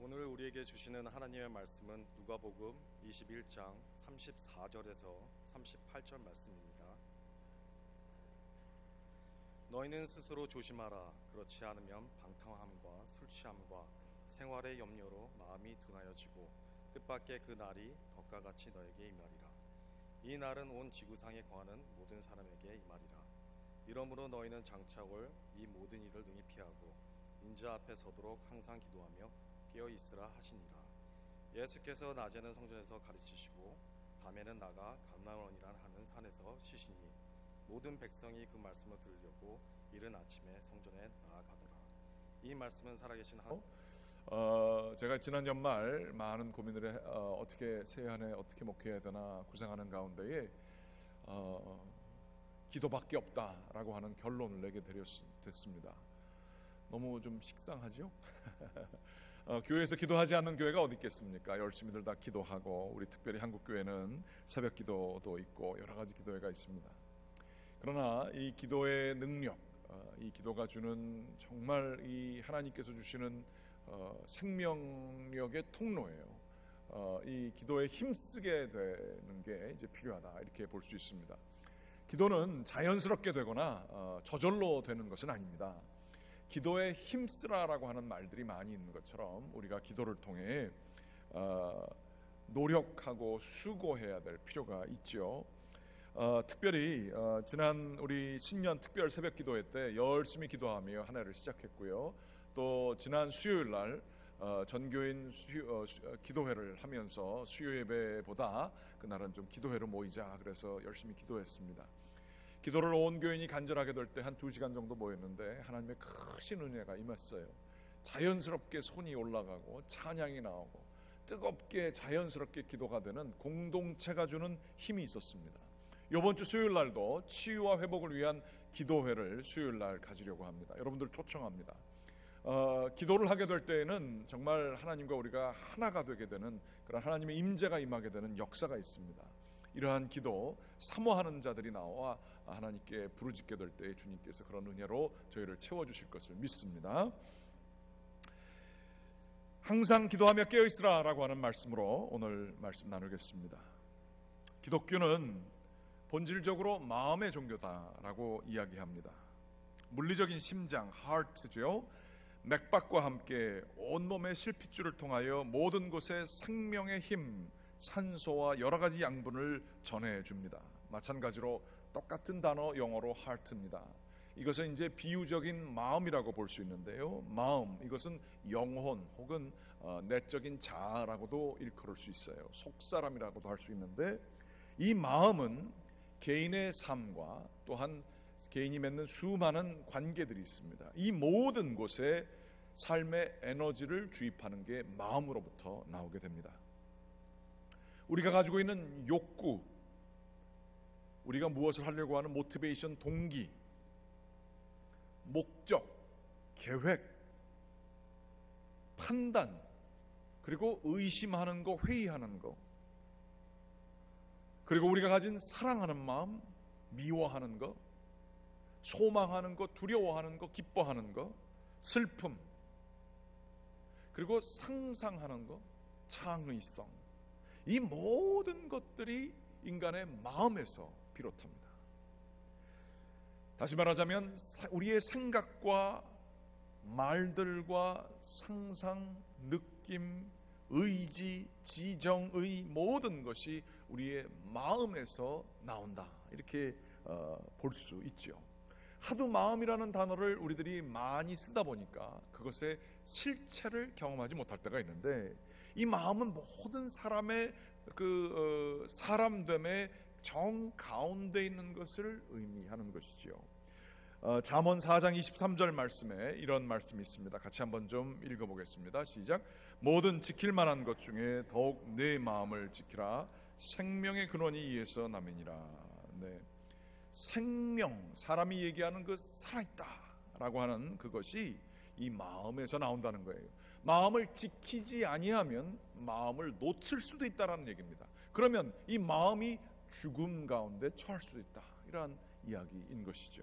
오늘 우리에게 주시는 하나님의 말씀은 누가복음 21장 34절에서 38절 말씀입니다. 너희는 스스로 조심하라. 그렇지 않으면 방탕함과 술취함과 생활의 염려로 마음이 둔하여지고 뜻밖의 그 날이 덕과 같이 너에게 임하리라. 이 날은 온 지구상에 거하는 모든 사람에게 임하리라. 이러므로 너희는 장차 올 이 모든 일을 능히 피하고 인자 앞에 서도록 항상 기도하며 깨어 있으라 하시니라. 예수께서 낮에는 성전에서 가르치시고 밤에는 나가 감람원이란 하는 산에서 쉬시니 모든 백성이 그 말씀을 들으려고 이른 아침에 성전에 나아가더라. 이 말씀은 살아계신 제가 지난 연말 많은 고민을 어떻게 새해 한 해 어떻게 목회해야 되나 고생하는 가운데에 기도밖에 없다라고 하는 결론을 내게 됐습니다. 너무 좀 식상하죠? 교회에서 기도하지 않는 교회가 어디 있겠습니까? 열심히들 다 기도하고, 우리 특별히 한국교회는 새벽 기도도 있고 여러 가지 기도회가 있습니다. 그러나 이 기도의 능력, 이 기도가 주는 정말 이 하나님께서 주시는 생명력의 통로예요. 이 기도에 힘쓰게 되는 게 이제 필요하다, 이렇게 볼 수 있습니다. 기도는 자연스럽게 되거나 저절로 되는 것은 아닙니다. 기도에 힘쓰라라고 하는 말들이 많이 있는 것처럼 우리가 기도를 통해 노력하고 수고해야 될 필요가 있죠. 특별히 지난 우리 신년 특별 새벽 기도회 때 열심히 기도하며 한 해를 시작했고요. 또 지난 수요일 날 전교인 기도회를 하면서 수요 예배보다 그날은 좀 기도회로 모이자 그래서 열심히 기도했습니다. 기도를 온 교인이 간절하게 될 때 한 2시간 정도 모였는데 하나님의 크신 은혜가 임했어요. 자연스럽게 손이 올라가고 찬양이 나오고 뜨겁게 자연스럽게 기도가 되는 공동체가 주는 힘이 있었습니다. 이번 주 수요일 날도 치유와 회복을 위한 기도회를 수요일 날 가지려고 합니다. 여러분들 초청합니다. 기도를 하게 될 때에는 정말 하나님과 우리가 하나가 되게 되는 그런 하나님의 임재가 임하게 되는 역사가 있습니다. 이러한 기도 사모하는 자들이 나와 하나님께 부르짖게 될 때 주님께서 그런 은혜로 저희를 채워주실 것을 믿습니다. 항상 기도하며 깨어있으라 라고 하는 말씀으로 오늘 말씀 나누겠습니다. 기독교는 본질적으로 마음의 종교다라고 이야기합니다. 물리적인 심장, heart죠. 맥박과 함께 온몸의 실핏줄을 통하여 모든 곳에 생명의 힘, 산소와 여러 가지 양분을 전해줍니다. 마찬가지로 똑같은 단어 영어로 heart입니다. 이것은 이제 비유적인 마음이라고 볼 수 있는데요. 마음, 이것은 영혼 혹은 내적인 자아라고도 일컬을 수 있어요. 속사람이라고도 할 수 있는데, 이 마음은 개인의 삶과 또한 개인이 맺는 수많은 관계들이 있습니다. 이 모든 곳에 삶의 에너지를 주입하는 게 마음으로부터 나오게 됩니다. 우리가 가지고 있는 욕구, 우리가 무엇을 하려고 하는 모티베이션, 동기, 목적, 계획, 판단, 그리고 의심하는 거, 회의하는 거, 그리고 우리가 가진 사랑하는 마음, 미워하는 거, 소망하는 거, 두려워하는 거, 기뻐하는 거, 슬픔, 그리고 상상하는 거, 창의성, 이 모든 것들이 인간의 마음에서 비롯합니다. 다시 말하자면 우리의 생각과 말들과 상상, 느낌, 의지, 지정의 모든 것이 우리의 마음에서 나온다, 이렇게 볼 수 있죠. 하도 마음이라는 단어를 우리들이 많이 쓰다 보니까 그것의 실체를 경험하지 못할 때가 있는데, 이 마음은 모든 사람의 사람됨의 정 가운데 있는 것을 의미하는 것이죠. 잠언 4장 23절 말씀에 이런 말씀이 있습니다. 같이 한번 좀 읽어보겠습니다. 시작. 모든 지킬 만한 것 중에 더욱 내 마음을 지키라. 생명의 근원이 이에서 나매니라. 네. 생명, 사람이 얘기하는 그 살아있다 라고 하는 그것이 이 마음에서 나온다는 거예요. 마음을 지키지 아니하면 마음을 놓칠 수도 있다라는 얘기입니다. 그러면 이 마음이 죽음 가운데 처할 수도 있다, 이러한 이야기인 것이죠.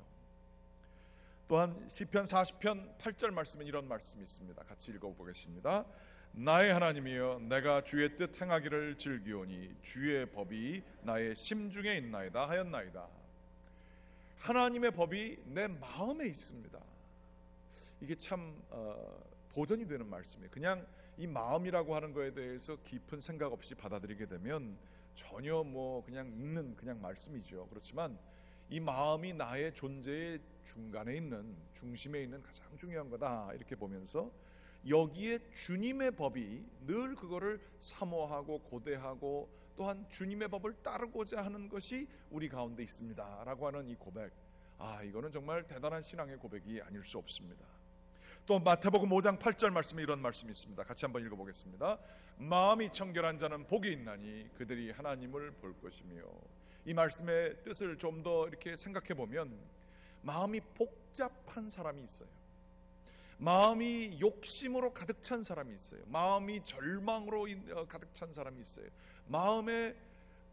또한 시편 40편 8절 말씀에 이런 말씀이 있습니다. 같이 읽어보겠습니다. 나의 하나님이여 내가 주의 뜻 행하기를 즐기오니 주의 법이 나의 심중에 있나이다 하였나이다. 하나님의 법이 내 마음에 있습니다. 이게 참 도전이 되는 말씀이에요. 그냥 이 마음이라고 하는 거에 대해서 깊은 생각 없이 받아들이게 되면 전혀 그냥 읽는 그냥 말씀이죠. 그렇지만 이 마음이 나의 존재의 중간에 있는, 중심에 있는 가장 중요한 거다 이렇게 보면서 여기에 주님의 법이 늘 그거를 사모하고 고대하고 또한 주님의 법을 따르고자 하는 것이 우리 가운데 있습니다 라고 하는 이 고백, 이거는 정말 대단한 신앙의 고백이 아닐 수 없습니다. 또 마태복음 5장 8절 말씀에 이런 말씀이 있습니다. 같이 한번 읽어보겠습니다. 마음이 청결한 자는 복이 있나니 그들이 하나님을 볼 것이며. 이 말씀의 뜻을 좀 더 이렇게 생각해 보면 마음이 복잡한 사람이 있어요. 마음이 욕심으로 가득 찬 사람이 있어요. 마음이 절망으로 가득 찬 사람이 있어요. 마음에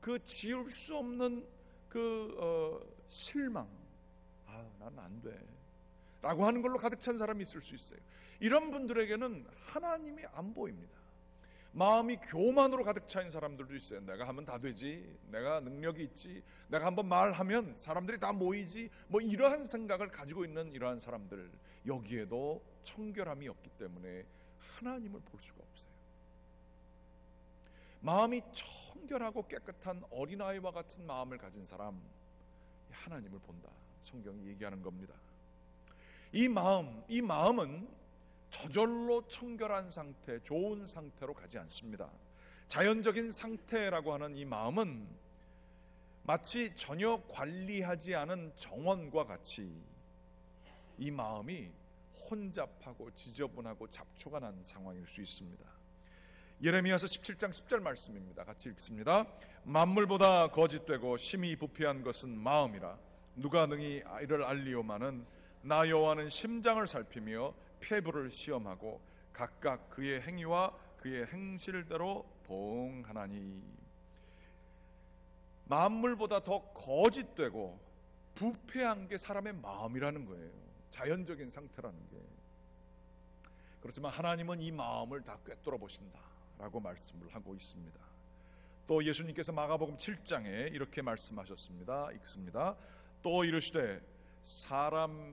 그 지울 수 없는 실망, 난 안 돼 라고 하는 걸로 가득 찬 사람이 있을 수 있어요. 이런 분들에게는 하나님이 안 보입니다. 마음이 교만으로 가득 차인 사람들도 있어요. 내가 하면 다 되지, 내가 능력이 있지, 내가 한번 말하면 사람들이 다 모이지, 이러한 생각을 가지고 있는 이러한 사람들, 여기에도 청결함이 없기 때문에 하나님을 볼 수가 없어요. 마음이 청결하고 깨끗한 어린아이와 같은 마음을 가진 사람, 하나님을 본다, 성경이 얘기하는 겁니다. 이 마음은 저절로 청결한 상태, 좋은 상태로 가지 않습니다. 자연적인 상태라고 하는 이 마음은 마치 전혀 관리하지 않은 정원과 같이 이 마음이 혼잡하고 지저분하고 잡초가 난 상황일 수 있습니다. 예레미야서 17장 10절 말씀입니다. 같이 읽습니다. 만물보다 거짓되고 심히 부패한 것은 마음이라 누가 능히 이를 알리오마는 나 여호와는 심장을 살피며 폐부를 시험하고 각각 그의 행위와 그의 행실대로 보응하나니. 만물보다 더 거짓되고 부패한 게 사람의 마음이라는 거예요. 자연적인 상태라는 게. 그렇지만 하나님은 이 마음을 다 꿰뚫어 보신다라고 말씀을 하고 있습니다. 또 예수님께서 마가복음 7장에 이렇게 말씀하셨습니다. 읽습니다. 또 이르시되 사람에게서,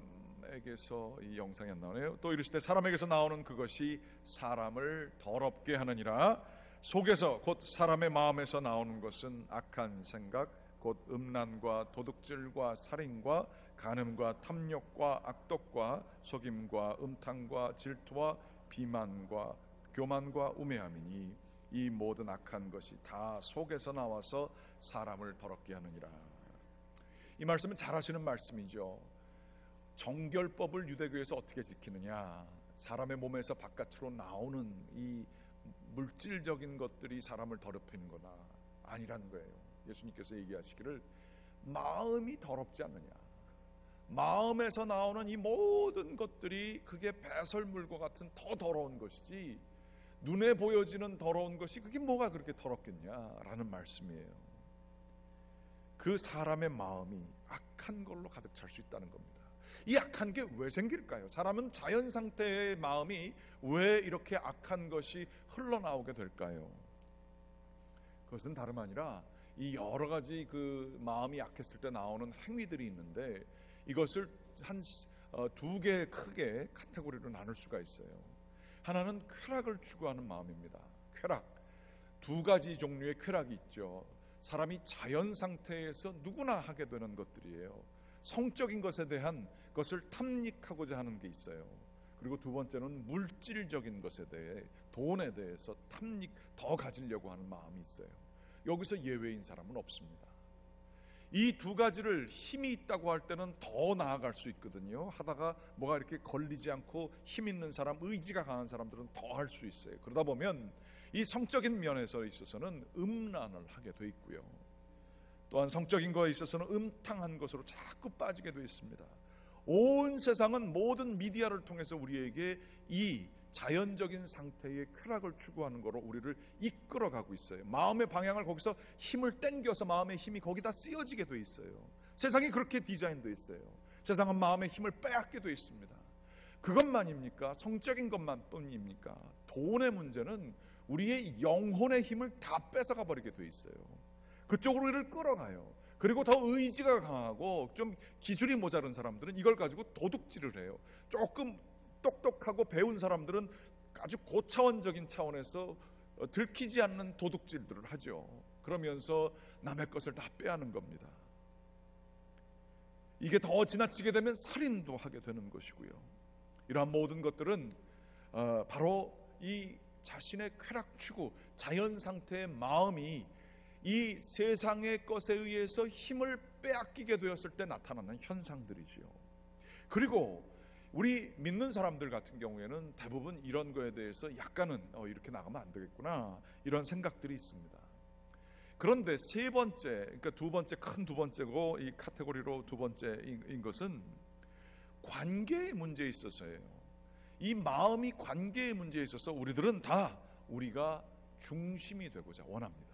이 영상이 안 나오네요. 또 이르시되 사람에게서 나오는 그것이 사람을 더럽게 하느니라. 속에서 곧 사람의 마음에서 나오는 것은 악한 생각 곧 음란과 도둑질과 살인과 간음과 탐욕과 악독과 속임과 음탕과 질투와 비만과 교만과 우매함이니 이 모든 악한 것이 다 속에서 나와서 사람을 더럽게 하느니라. 이 말씀은 잘 하시는 말씀이죠. 정결법을 유대교에서 어떻게 지키느냐, 사람의 몸에서 바깥으로 나오는 이 물질적인 것들이 사람을 더럽히는 거나 아니라는 거예요. 예수님께서 얘기하시기를 마음이 더럽지 않느냐, 마음에서 나오는 이 모든 것들이 그게 배설물과 같은 더 더러운 것이지 눈에 보여지는 더러운 것이 그게 뭐가 그렇게 더럽겠냐라는 말씀이에요. 그 사람의 마음이 악한 걸로 가득 찰 수 있다는 겁니다. 이 악한 게 왜 생길까요? 사람은 자연 상태의 마음이 왜 이렇게 악한 것이 흘러나오게 될까요? 그것은 다름 아니라 이 여러 가지 그 마음이 약했을 때 나오는 행위들이 있는데 이것을 한 두 개 크게 카테고리로 나눌 수가 있어요. 하나는 쾌락을 추구하는 마음입니다. 쾌락, 두 가지 종류의 쾌락이 있죠. 사람이 자연 상태에서 누구나 하게 되는 것들이에요. 성적인 것에 대한 것을 탐닉하고자 하는 게 있어요. 그리고 두 번째는 물질적인 것에 대해, 돈에 대해서 더 가지려고 하는 마음이 있어요. 여기서 예외인 사람은 없습니다. 이 두 가지를 힘이 있다고 할 때는 더 나아갈 수 있거든요. 하다가 뭐가 이렇게 걸리지 않고 힘 있는 사람, 의지가 강한 사람들은 더 할 수 있어요. 그러다 보면 이 성적인 면에서 있어서는 음란을 하게 돼 있고요. 또한 성적인 거에 있어서는 음탕한 것으로 자꾸 빠지게 돼 있습니다. 온 세상은 모든 미디어를 통해서 우리에게 이 자연적인 상태의 쾌락을 추구하는 거로 우리를 이끌어가고 있어요. 마음의 방향을 거기서 힘을 땡겨서 마음의 힘이 거기다 쓰여지게 돼 있어요. 세상이 그렇게 디자인되어 있어요. 세상은 마음의 힘을 빼앗게 돼 있습니다. 그것만입니까? 성적인 것만 뿐입니까? 돈의 문제는 우리의 영혼의 힘을 다 뺏어가 버리게 돼 있어요. 그쪽으로 이를 끌어가요. 그리고 더 의지가 강하고 좀 기술이 모자른 사람들은 이걸 가지고 도둑질을 해요. 조금 똑똑하고 배운 사람들은 아주 고차원적인 차원에서 들키지 않는 도둑질들을 하죠. 그러면서 남의 것을 다 빼앗는 겁니다. 이게 더 지나치게 되면 살인도 하게 되는 것이고요. 이러한 모든 것들은 바로 이 자신의 쾌락 추구, 자연 상태의 마음이 이 세상의 것에 의해서 힘을 빼앗기게 되었을 때 나타나는 현상들이지요. 그리고 우리 믿는 사람들 같은 경우에는 대부분 이런 거에 대해서 약간은 이렇게 나가면 안 되겠구나 이런 생각들이 있습니다. 그런데 세 번째, 그러니까 큰 두 번째고 이 카테고리로 두 번째인 것은 관계의 문제에 있어서예요. 이 마음이 관계의 문제에 있어서 우리들은 다 우리가 중심이 되고자 원합니다.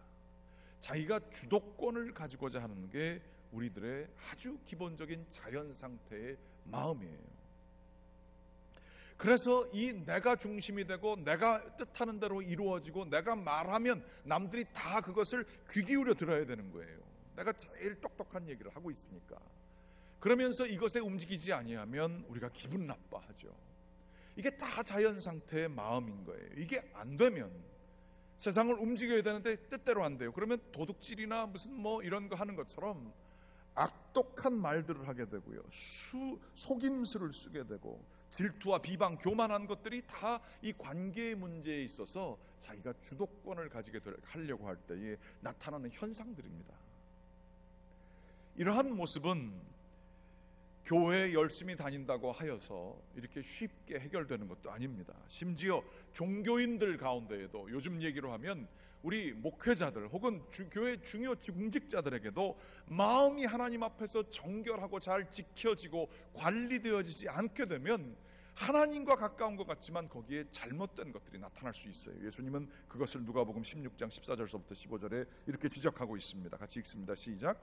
자기가 주도권을 가지고자 하는 게 우리들의 아주 기본적인 자연 상태의 마음이에요. 그래서 이 내가 중심이 되고 내가 뜻하는 대로 이루어지고 내가 말하면 남들이 다 그것을 귀 기울여 들어야 되는 거예요. 내가 제일 똑똑한 얘기를 하고 있으니까. 그러면서 이것에 움직이지 아니하면 우리가 기분 나빠하죠. 이게 다 자연 상태의 마음인 거예요. 이게 안 되면 세상을 움직여야 되는데 뜻대로 안 돼요. 그러면 도둑질이나 무슨 뭐 이런 거 하는 것처럼 악독한 말들을 하게 되고요. 속임수를 쓰게 되고 질투와 비방, 교만한 것들이 다 이 관계의 문제에 있어서 자기가 주도권을 가지게 하려고 할 때에 나타나는 현상들입니다. 이러한 모습은 교회에 열심히 다닌다고 하여서 이렇게 쉽게 해결되는 것도 아닙니다. 심지어 종교인들 가운데에도 요즘 얘기로 하면 우리 목회자들 혹은 교회 중요 공직자들에게도 마음이 하나님 앞에서 정결하고 잘 지켜지고 관리되어지지 않게 되면 하나님과 가까운 것 같지만 거기에 잘못된 것들이 나타날 수 있어요. 예수님은 그것을 누가복음 16장 14절서부터 15절에 이렇게 지적하고 있습니다. 같이 읽습니다. 시작.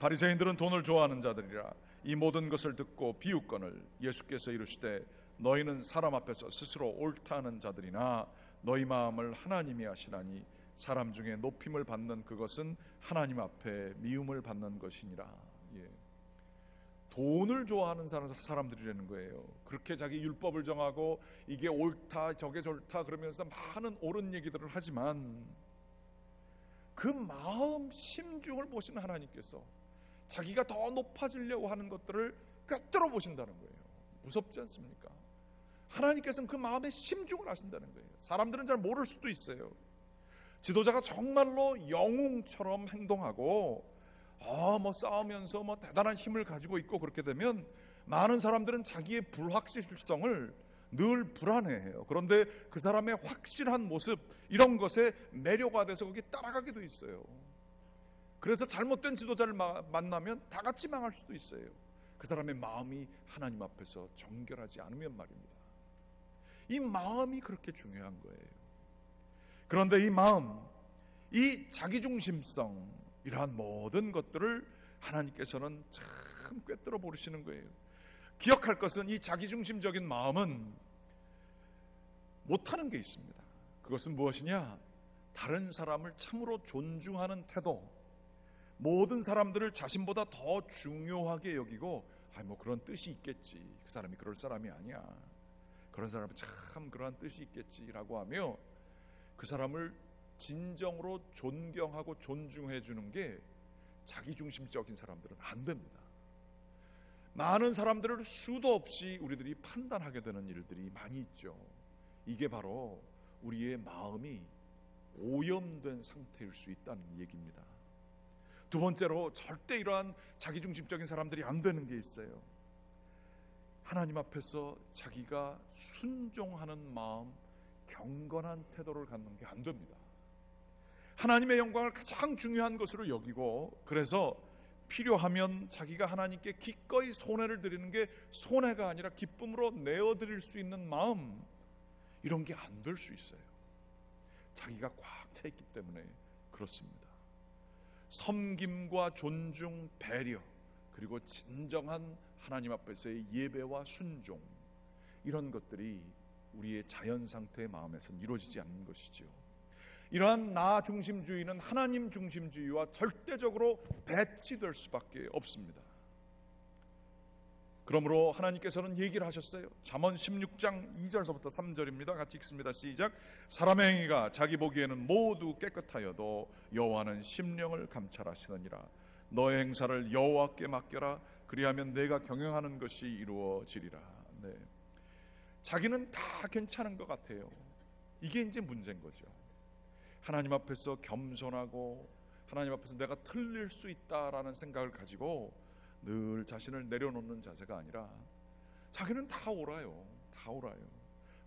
바리새인들은 돈을 좋아하는 자들이라 이 모든 것을 듣고 비웃거늘 예수께서 이르시되 너희는 사람 앞에서 스스로 옳다 하는 자들이나 너희 마음을 하나님이 아시나니 사람 중에 높임을 받는 그것은 하나님 앞에 미움을 받는 것이니라. 예. 돈을 좋아하는 사람들이라는 거예요. 그렇게 자기 율법을 정하고 이게 옳다 저게 좋다 그러면서 많은 옳은 얘기들을 하지만 그 마음 심중을 보시는 하나님께서 자기가 더 높아지려고 하는 것들을 꿰뚫어 보신다는 거예요. 무섭지 않습니까? 하나님께서는 그 마음의 심중을 아신다는 거예요. 사람들은 잘 모를 수도 있어요. 지도자가 정말로 영웅처럼 행동하고 뭐 싸우면서 뭐 대단한 힘을 가지고 있고 그렇게 되면 많은 사람들은 자기의 불확실성을 늘 불안해해요. 그런데 그 사람의 확실한 모습 이런 것에 매료가 돼서 거기에 따라가게 돼 있어요. 그래서 잘못된 지도자를 만나면 다 같이 망할 수도 있어요. 그 사람의 마음이 하나님 앞에서 정결하지 않으면 말입니다. 이 마음이 그렇게 중요한 거예요. 그런데 이 마음, 이 자기중심성 이러한 모든 것들을 하나님께서는 참 꿰뚫어 보시는 거예요. 기억할 것은 이 자기중심적인 마음은 못하는 게 있습니다. 그것은 무엇이냐? 다른 사람을 참으로 존중하는 태도, 모든 사람들을 자신보다 더 중요하게 여기고 뭐 그런 뜻이 있겠지, 그 사람이 그럴 사람이 아니야, 그런 사람은 참 그러한 뜻이 있겠지라고 하며 그 사람을 진정으로 존경하고 존중해 주는 게 자기중심적인 사람들은 안 됩니다. 많은 사람들을 수도 없이 우리들이 판단하게 되는 일들이 많이 있죠. 이게 바로 우리의 마음이 오염된 상태일 수 있다는 얘기입니다. 두 번째로 절대 이러한 자기중심적인 사람들이 안 되는 게 있어요. 하나님 앞에서 자기가 순종하는 마음, 경건한 태도를 갖는 게 안 됩니다. 하나님의 영광을 가장 중요한 것으로 여기고 그래서 필요하면 자기가 하나님께 기꺼이 손해를 드리는 게 손해가 아니라 기쁨으로 내어드릴 수 있는 마음, 이런 게 안 될 수 있어요. 자기가 꽉 차 있기 때문에 그렇습니다. 섬김과 존중, 배려, 그리고 진정한 하나님 앞에서의 예배와 순종, 이런 것들이 우리의 자연 상태의 마음에서는 이루어지지 않는 것이죠. 이러한 나 중심주의는 하나님 중심주의와 절대적으로 배치될 수밖에 없습니다. 그러므로 하나님께서는 얘기를 하셨어요. 잠언 16장 2절서부터 3절입니다. 같이 읽습니다. 시작. 사람의 행위가 자기 보기에는 모두 깨끗하여도 여호와는 심령을 감찰하시느니라. 너의 행사를 여호와께 맡겨라. 그리하면 내가 경영하는 것이 이루어지리라. 네. 자기는 다 괜찮은 것 같아요. 이게 이제 문제인 거죠. 하나님 앞에서 겸손하고 하나님 앞에서 내가 틀릴 수 있다라는 생각을 가지고 늘 자신을 내려놓는 자세가 아니라 자기는 다 옳아요. 다 옳아요.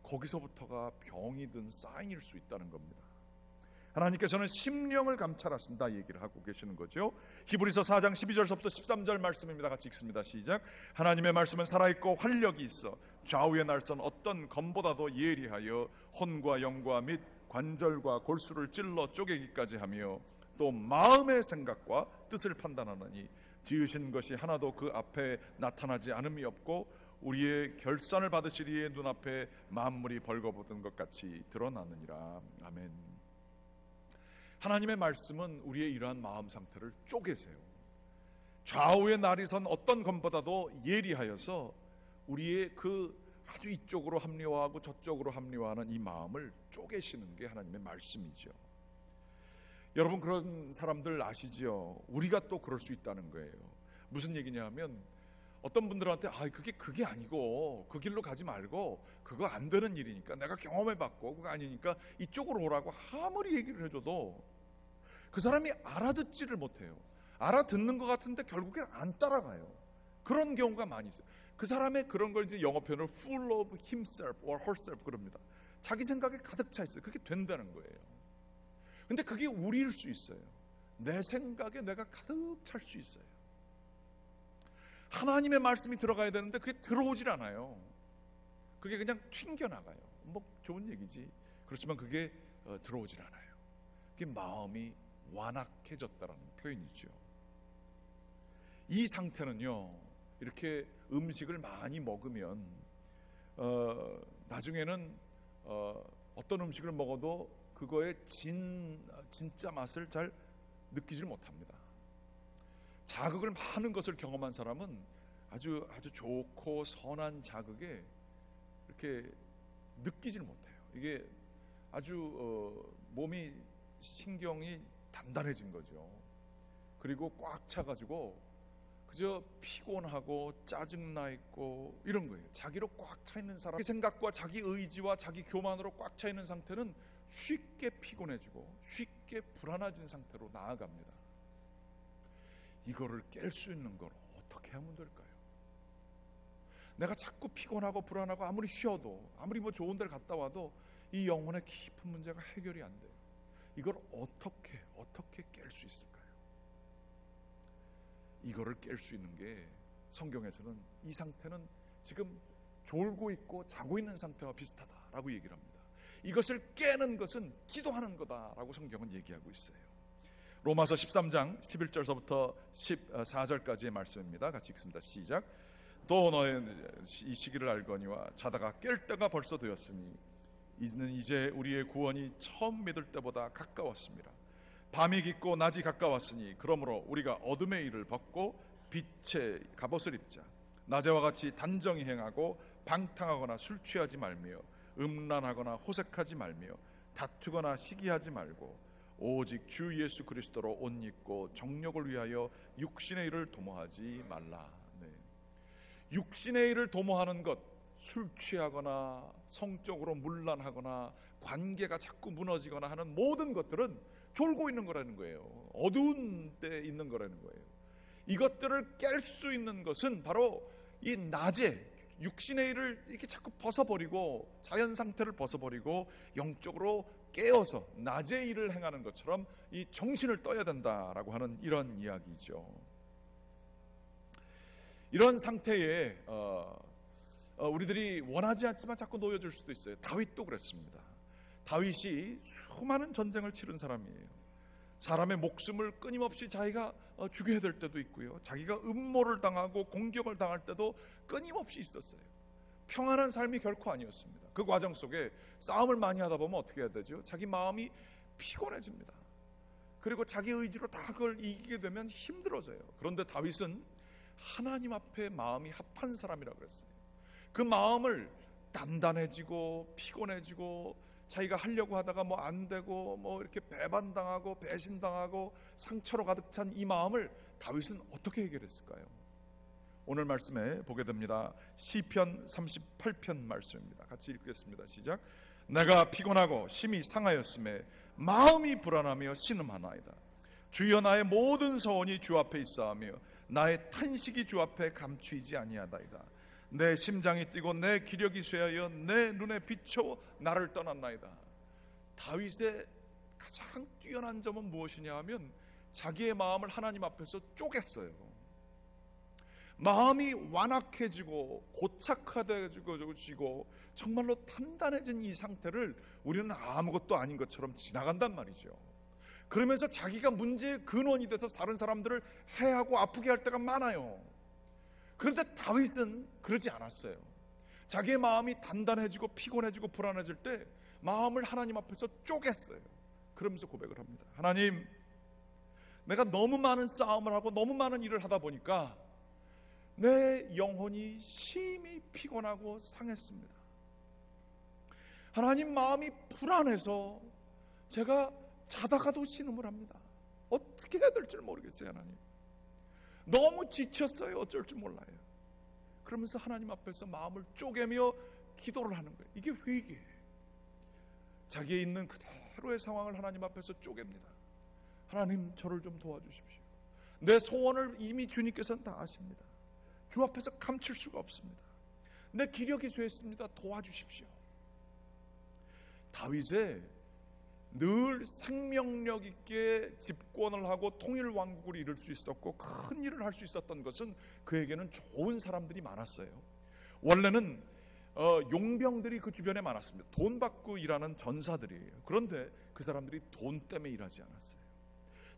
거기서부터가 병이든 사인일 수 있다는 겁니다. 하나님께서는 심령을 감찰하신다 얘기를 하고 계시는 거죠. 히브리서 4장 12절서부터 13절 말씀입니다. 같이 읽습니다. 시작. 하나님의 말씀은 살아있고 활력이 있어 좌우의 날선 어떤 검보다도 예리하여 혼과 영과 및 관절과 골수를 찔러 쪼개기까지 하며 또 마음의 생각과 뜻을 판단하느니 지으신 것이 하나도 그 앞에 나타나지 않음이 없고 우리의 결산을 받으시리에 눈앞에 만물이 벌거벗은 것 같이 드러나느니라. 아멘. 하나님의 말씀은 우리의 이러한 마음 상태를 쪼개세요. 좌우의 날이 선 어떤 검보다도 예리하여서 우리의 그 아주 이쪽으로 합리화하고 저쪽으로 합리화하는 이 마음을 쪼개시는 게 하나님의 말씀이죠. 여러분 그런 사람들 아시죠? 우리가 또 그럴 수 있다는 거예요. 무슨 얘기냐 하면 어떤 분들한테 그게 아니고 그 길로 가지 말고 그거 안 되는 일이니까 내가 경험해봤고 그거 아니니까 이쪽으로 오라고 아무리 얘기를 해줘도 그 사람이 알아듣지를 못해요. 알아듣는 것 같은데 결국엔 안 따라가요. 그런 경우가 많이 있어요. 그 사람의 그런 걸 이제 영어 표현으로 full of himself or herself 그럽니다. 자기 생각에 가득 차 있어요. 그게 된다는 거예요. 근데 그게 우리일 수 있어요. 내 생각에 내가 가득 찰 수 있어요. 하나님의 말씀이 들어가야 되는데 그게 들어오질 않아요. 그게 그냥 튕겨나가요. 뭐 좋은 얘기지. 그렇지만 그게 들어오질 않아요. 그게 마음이 완악해졌다라는 표현이죠. 이 상태는요, 이렇게 음식을 많이 먹으면 나중에는 어떤 음식을 먹어도 그거의 진짜 맛을 잘 느끼질 못합니다. 자극을 많은 것을 경험한 사람은 아주 좋고 선한 자극에 이렇게 느끼질 못해요. 이게 아주 몸이 신경이 단단해진 거죠. 그리고 꽉 차가지고 그저 피곤하고 짜증나 있고 이런 거예요. 자기로 꽉 차 있는 사람, 자기 생각과 자기 의지와 자기 교만으로 꽉 차 있는 상태는 쉽게 피곤해지고 쉽게 불안해진 상태로 나아갑니다. 이거를 깰 수 있는 걸 어떻게 하면 될까요? 내가 자꾸 피곤하고 불안하고 아무리 쉬어도 아무리 뭐 좋은 데를 갔다 와도 이 영혼의 깊은 문제가 해결이 안 돼요. 이걸 어떻게 깰 수 있을까요? 이거를 깰 수 있는 게 성경에서는 이 상태는 지금 졸고 있고 자고 있는 상태와 비슷하다라고 얘기를 합니다. 이것을 깨는 것은 기도하는 거다라고 성경은 얘기하고 있어요. 로마서 13장 11절서부터 14절까지의 말씀입니다. 같이 읽습니다. 시작. 또 너는 이 시기를 알거니와 자다가 깰 때가 벌써 되었으니 이는 이제 우리의 구원이 처음 믿을 때보다 가까웠습니다. 밤이 깊고 낮이 가까웠으니 그러므로 우리가 어둠의 일을 벗고 빛의 갑옷을 입자. 낮에와 같이 단정히 행하고 방탕하거나 술 취하지 말며 음란하거나 호색하지 말며 다투거나 시기하지 말고 오직 주 예수 그리스도로 옷 입고 정욕을 위하여 육신의 일을 도모하지 말라. 네. 육신의 일을 도모하는 것, 술 취하거나 성적으로 문란하거나 관계가 자꾸 무너지거나 하는 모든 것들은 졸고 있는 거라는 거예요. 어두운 때 있는 거라는 거예요. 이것들을 깰 수 있는 것은 바로 이 낮에 육신의 일을 이렇게 자꾸 벗어버리고 자연 상태를 벗어버리고 영적으로 깨어서 낮의 일을 행하는 것처럼 이 정신을 떠야 된다라고 하는 이런 이야기죠. 이런 상태에 우리들이 원하지 않지만 자꾸 놓여질 수도 있어요. 다윗도 그랬습니다. 다윗이 수많은 전쟁을 치른 사람이에요. 사람의 목숨을 끊임없이 자기가 죽여야 될 때도 있고요. 자기가 음모를 당하고 공격을 당할 때도 끊임없이 있었어요. 평안한 삶이 결코 아니었습니다. 그 과정 속에 싸움을 많이 하다 보면 어떻게 해야 되죠? 자기 마음이 피곤해집니다. 그리고 자기 의지로 다 그걸 이기게 되면 힘들어져요. 그런데 다윗은 하나님 앞에 마음이 합한 사람이라고 그랬어요. 그 마음을 단단해지고 피곤해지고 자기가 하려고 하다가 뭐 안 되고 뭐 이렇게 배반당하고 배신당하고 상처로 가득 찬 이 마음을 다윗은 어떻게 해결했을까요? 오늘 말씀에 보게 됩니다. 시편 38편 말씀입니다. 같이 읽겠습니다. 시작. 내가 피곤하고 심히 상하였음에 마음이 불안하며 신음하나이다. 주여 나의 모든 서원이 주 앞에 있사오며 나의 탄식이 주 앞에 감추이지 아니하다이다. 내 심장이 뛰고 내 기력이 쇠하여 내 눈에 비쳐 나를 떠났나이다. 다윗의 가장 뛰어난 점은 무엇이냐 하면 자기의 마음을 하나님 앞에서 쪼갰어요. 마음이 완악해지고 고착화되어지고 정말로 단단해진 이 상태를 우리는 아무것도 아닌 것처럼 지나간단 말이죠. 그러면서 자기가 문제의 근원이 돼서 다른 사람들을 해하고 아프게 할 때가 많아요. 그런데 다윗은 그러지 않았어요. 자기의 마음이 단단해지고 피곤해지고 불안해질 때 마음을 하나님 앞에서 쪼갰어요. 그러면서 고백을 합니다. 하나님, 내가 너무 많은 싸움을 하고 너무 많은 일을 하다 보니까 내 영혼이 심히 피곤하고 상했습니다. 하나님, 마음이 불안해서 제가 자다가도 신음을 합니다. 어떻게 해야 될지 모르겠어요. 하나님, 너무 지쳤어요. 어쩔 줄 몰라요. 그러면서 하나님 앞에서 마음을 쪼개며 기도를 하는 거예요. 이게 회개예요. 자기에 있는 그대로의 상황을 하나님 앞에서 쪼갭니다. 하나님, 저를 좀 도와주십시오. 내 소원을 이미 주님께서는 다 아십니다. 주 앞에서 감출 수가 없습니다. 내 기력이 쇠했습니다. 도와주십시오. 다윗의 늘 생명력 있게 집권을 하고 통일 왕국을 이룰 수 있었고 큰 일을 할 수 있었던 것은 그에게는 좋은 사람들이 많았어요. 원래는 용병들이 그 주변에 많았습니다. 돈 받고 일하는 전사들이에요. 그런데 그 사람들이 돈 때문에 일하지 않았어요.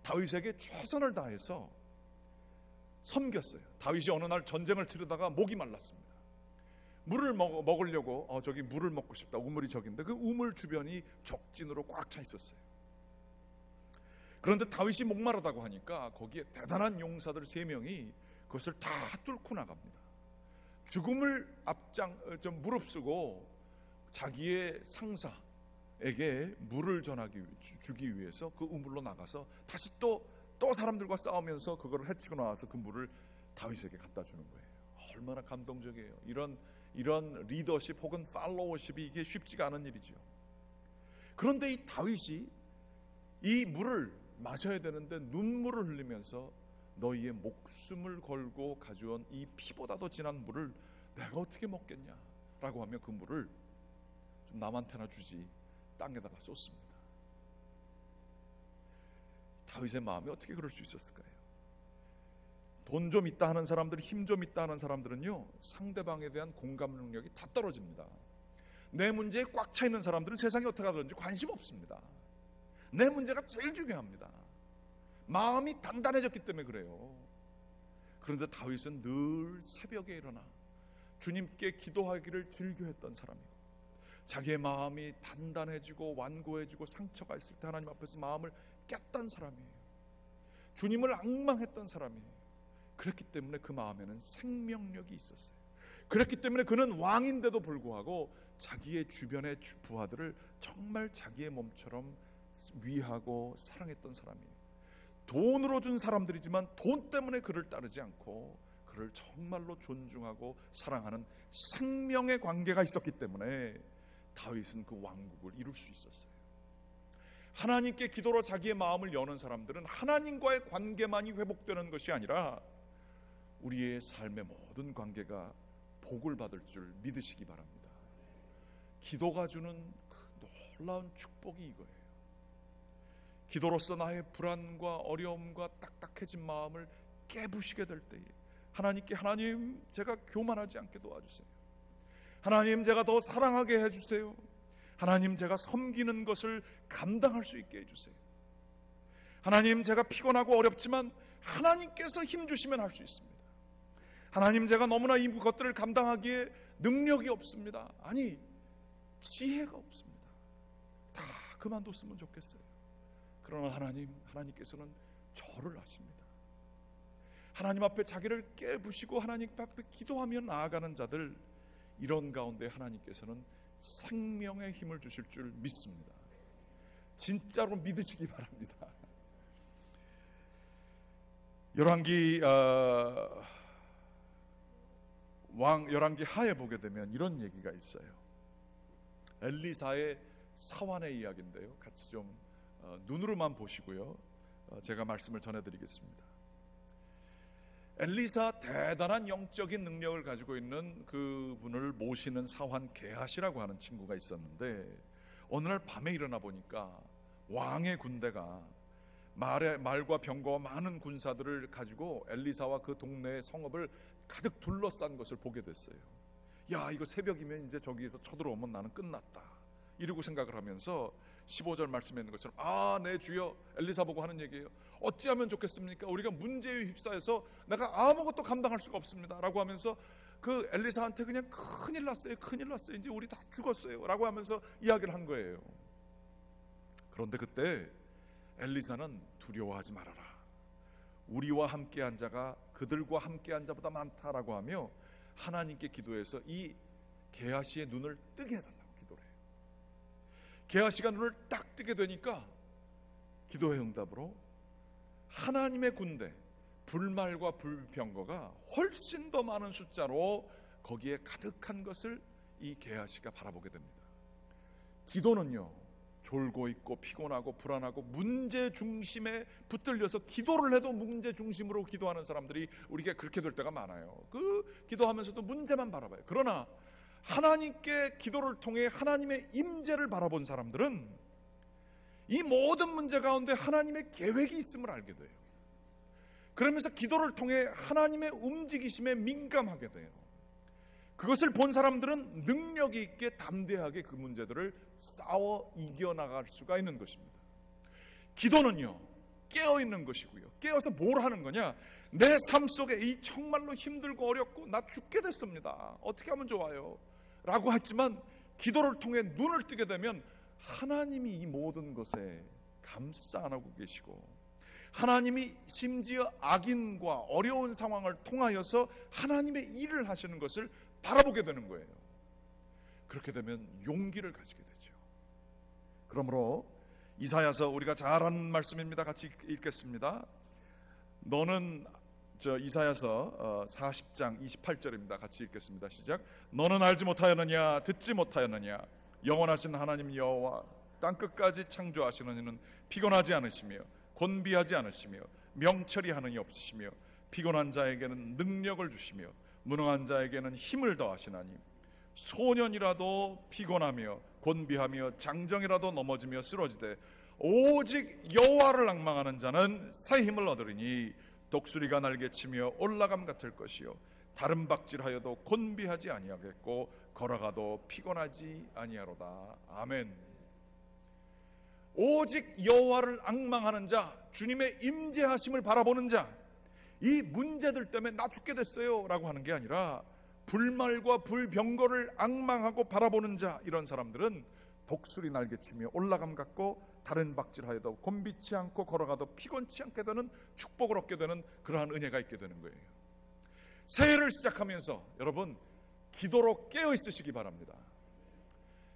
다윗에게 최선을 다해서 섬겼어요. 다윗이 어느 날 전쟁을 치르다가 목이 말랐습니다. 물을 먹으려고 저기 물을 먹고 싶다. 우물이 저긴데 그 우물 주변이 적진으로 꽉 차 있었어요. 그런데 다윗이 목마르다고 하니까 거기에 대단한 용사들 3명이 그것을 다 뚫고 나갑니다. 죽음을 무릅쓰고 자기의 상사에게 물을 주기 위해서 그 우물로 나가서 다시 또 사람들과 싸우면서 그걸 해치고 나와서 그 물을 다윗에게 갖다 주는 거예요. 얼마나 감동적이에요. 이런 리더십 혹은 팔로워십이 이게 쉽지가 않은 일이죠. 그런데 이 다윗이 이 물을 마셔야 되는데 눈물을 흘리면서 너희의 목숨을 걸고 가져온 이 피보다도 진한 물을 내가 어떻게 먹겠냐 라고 하며 그 물을 좀 남한테나 주지 땅에다가 쏟습니다. 다윗의 마음이 어떻게 그럴 수 있었을까요? 돈 좀 있다 하는 사람들, 힘 좀 있다 하는 사람들은요, 상대방에 대한 공감 능력이 다 떨어집니다. 내 문제에 꽉 차 있는 사람들은 세상이 어떻게 하든지 관심 없습니다. 내 문제가 제일 중요합니다. 마음이 단단해졌기 때문에 그래요. 그런데 다윗은 늘 새벽에 일어나 주님께 기도하기를 즐겨했던 사람이고, 자기의 마음이 단단해지고 완고해지고 상처가 있을 때 하나님 앞에서 마음을 깼던 사람이에요. 주님을 앙망했던 사람이에요. 그렇기 때문에 그 마음에는 생명력이 있었어요. 그렇기 때문에 그는 왕인데도 불구하고 자기의 주변의 부하들을 정말 자기의 몸처럼 위하고 사랑했던 사람이에요. 돈으로 준 사람들이지만 돈 때문에 그를 따르지 않고 그를 정말로 존중하고 사랑하는 생명의 관계가 있었기 때문에 다윗은 그 왕국을 이룰 수 있었어요. 하나님께 기도로 자기의 마음을 여는 사람들은 하나님과의 관계만이 회복되는 것이 아니라 우리의 삶의 모든 관계가 복을 받을 줄 믿으시기 바랍니다. 기도가 주는 그 놀라운 축복이 이거예요. 기도로서 나의 불안과 어려움과 딱딱해진 마음을 깨부시게 될 때에 하나님께, 하나님, 제가 교만하지 않게 도와주세요. 하나님, 제가 더 사랑하게 해주세요. 하나님, 제가 섬기는 것을 감당할 수 있게 해주세요. 하나님, 제가 피곤하고 어렵지만 하나님께서 힘주시면 할 수 있습니다. 하나님, 제가 너무나 이 것들을 감당하기에 능력이 없습니다. 아니, 지혜가 없습니다. 다 그만뒀으면 좋겠어요. 그러나 하나님께서는 절을 하십니다. 하나님 앞에 자기를 깨부시고 하나님 앞에 기도하며 나아가는 자들, 이런 가운데 하나님께서는 생명의 힘을 주실 줄 믿습니다. 진짜로 믿으시기 바랍니다. 열왕기 열왕기 하에 보게 되면 이런 얘기가 있어요. 엘리사의 사환의 이야기인데요. 같이 좀 눈으로만 보시고요. 제가 말씀을 전해드리겠습니다. 엘리사, 대단한 영적인 능력을 가지고 있는 그분을 모시는 사환 게하시라고 하는 친구가 있었는데, 어느 날 밤에 일어나 보니까 왕의 군대가 말과 병거와 많은 군사들을 가지고 엘리사와 그 동네의 성읍을 가득 둘러싼 것을 보게 됐어요. 야, 이거 새벽이면 이제 저기에서 쳐들어오면 나는 끝났다, 이러고 생각을 하면서 15절 말씀에 있는 것처럼, 아, 네 주여, 엘리사 보고 하는 얘기예요. 어찌하면 좋겠습니까? 우리가 문제에 휩싸여서 내가 아무것도 감당할 수가 없습니다 라고 하면서 그 엘리사한테 그냥 큰일 났어요, 큰일 났어요, 이제 우리 다 죽었어요 라고 하면서 이야기를 한 거예요. 그런데 그때 엘리사는 두려워하지 말아라, 우리와 함께한 자가 그들과 함께한 자보다 많다라고 하며 하나님께 기도해서 이 게하시의 눈을 뜨게 해달라고 기도를 해요. 게하시가 눈을 딱 뜨게 되니까 기도의 응답으로 하나님의 군대, 불말과 불병거가 훨씬 더 많은 숫자로 거기에 가득한 것을 이 게하시가 바라보게 됩니다. 기도는요, 졸고 있고 피곤하고 불안하고 문제 중심에 붙들려서 기도를 해도 문제 중심으로 기도하는 사람들이 우리가 그렇게 될 때가 많아요. 그 기도하면서도 문제만 바라봐요. 그러나 하나님께 기도를 통해 하나님의 임재를 바라본 사람들은 이 모든 문제 가운데 하나님의 계획이 있음을 알게 돼요. 그러면서 기도를 통해 하나님의 움직이심에 민감하게 돼요. 그것을 본 사람들은 능력이 있게 담대하게 그 문제들을 싸워 이겨나갈 수가 있는 것입니다. 기도는요, 깨어있는 것이고요. 깨어서 뭘 하는 거냐, 내 삶 속에 이 정말로 힘들고 어렵고 나 죽게 됐습니다, 어떻게 하면 좋아요? 라고 했지만 기도를 통해 눈을 뜨게 되면 하나님이 이 모든 것에 감싸 안고 계시고, 하나님이 심지어 악인과 어려운 상황을 통하여서 하나님의 일을 하시는 것을 바라보게 되는 거예요. 그렇게 되면 용기를 가지게 되죠. 그러므로 이사야서, 우리가 잘 아는 말씀입니다. 같이 읽겠습니다. 너는, 이사야서 40장 28절입니다. 같이 읽겠습니다. 시작. 너는 알지 못하였느냐, 듣지 못하였느냐, 영원하신 하나님 여호와 땅끝까지 창조하시는 이는 피곤하지 않으시며 곤비하지 않으시며 명철이 하느니 없으시며 피곤한 자에게는 능력을 주시며 무능한 자에게는 힘을 더하시나니 소년이라도 피곤하며 곤비하며 장정이라도 넘어지며 쓰러지되 오직 여호와를 앙망하는 자는 새 힘을 얻으리니 독수리가 날개치며 올라감 같을 것이요 다른 박질하여도 곤비하지 아니하겠고 걸어가도 피곤하지 아니하로다. 아멘. 오직 여호와를 앙망하는 자, 주님의 임재하심을 바라보는 자, 이 문제들 때문에 나 죽게 됐어요 라고 하는 게 아니라 불말과 불병거를 앙망하고 바라보는 자, 이런 사람들은 독수리 날개치며 올라감 같고 다른 박질하여도 곤비치 않고 걸어가도 피곤치 않게 되는 축복을 얻게 되는 그러한 은혜가 있게 되는 거예요. 새해를 시작하면서 여러분 기도로 깨어 있으시기 바랍니다.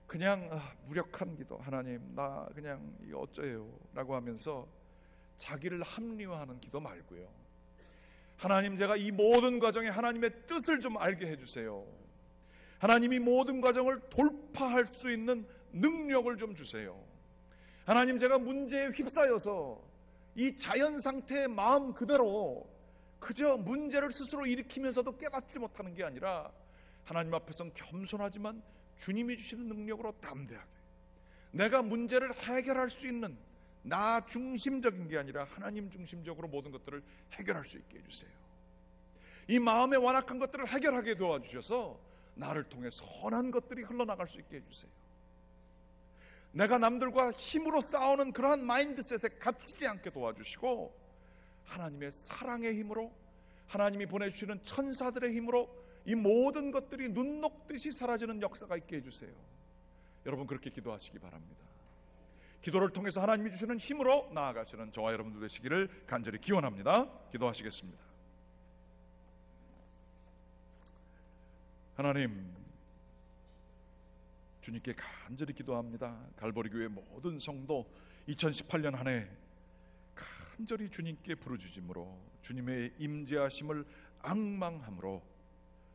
그냥 무력한 기도, 하나님 나 그냥 이거 어쩌요 라고 하면서 자기를 합리화하는 기도 말고요, 하나님 제가 이 모든 과정에 하나님의 뜻을 좀 알게 해주세요, 하나님이 모든 과정을 돌파할 수 있는 능력을 좀 주세요, 하나님 제가 문제에 휩싸여서 이 자연 상태의 마음 그대로 그저 문제를 스스로 일으키면서도 깨닫지 못하는 게 아니라 하나님 앞에선 겸손하지만 주님이 주시는 능력으로 담대하게 내가 문제를 해결할 수 있는, 나 중심적인 게 아니라 하나님 중심적으로 모든 것들을 해결할 수 있게 해주세요. 이 마음의 완악한 것들을 해결하게 도와주셔서 나를 통해 선한 것들이 흘러나갈 수 있게 해주세요. 내가 남들과 힘으로 싸우는 그러한 마인드셋에 갇히지 않게 도와주시고 하나님의 사랑의 힘으로, 하나님이 보내주시는 천사들의 힘으로 이 모든 것들이 눈 녹듯이 사라지는 역사가 있게 해주세요. 여러분 그렇게 기도하시기 바랍니다. 기도를 통해서 하나님이 주시는 힘으로 나아가시는 저와 여러분들 되시기를 간절히 기원합니다. 기도하시겠습니다. 하나님, 주님께 간절히 기도합니다. 갈보리 교회 모든 성도 2018년 한 해 간절히 주님께 부르짖음으로 주님의 임재하심을 앙망함으로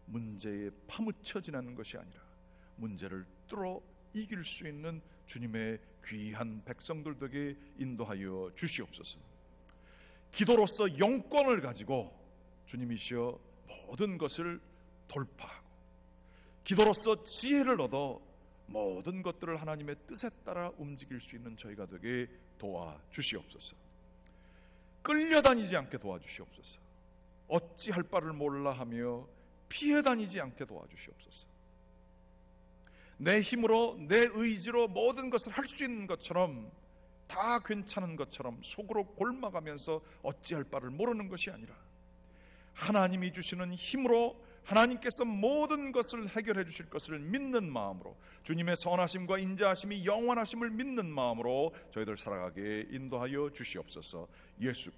문제에 파묻혀 지나는 것이 아니라 문제를 뚫어 이길 수 있는 주님의 귀한 백성들 되게 인도하여 주시옵소서. 기도로서 영권을 가지고 주님이시여 모든 것을 돌파하고 기도로서 지혜를 얻어 모든 것들을 하나님의 뜻에 따라 움직일 수 있는 저희가 되게 도와주시옵소서. 끌려다니지 않게 도와주시옵소서. 어찌할 바를 몰라 하며 피해 다니지 않게 도와주시옵소서. 내 힘으로 내 의지로 모든 것을 할 수 있는 것처럼 다 괜찮은 것처럼 속으로 골마가면서 어찌할 바를 모르는 것이 아니라 하나님이 주시는 힘으로 하나님께서 모든 것을 해결해 주실 것을 믿는 마음으로 주님의 선하심과 인자하심이 영원하심을 믿는 마음으로 저희들 살아가게 인도하여 주시옵소서. 예수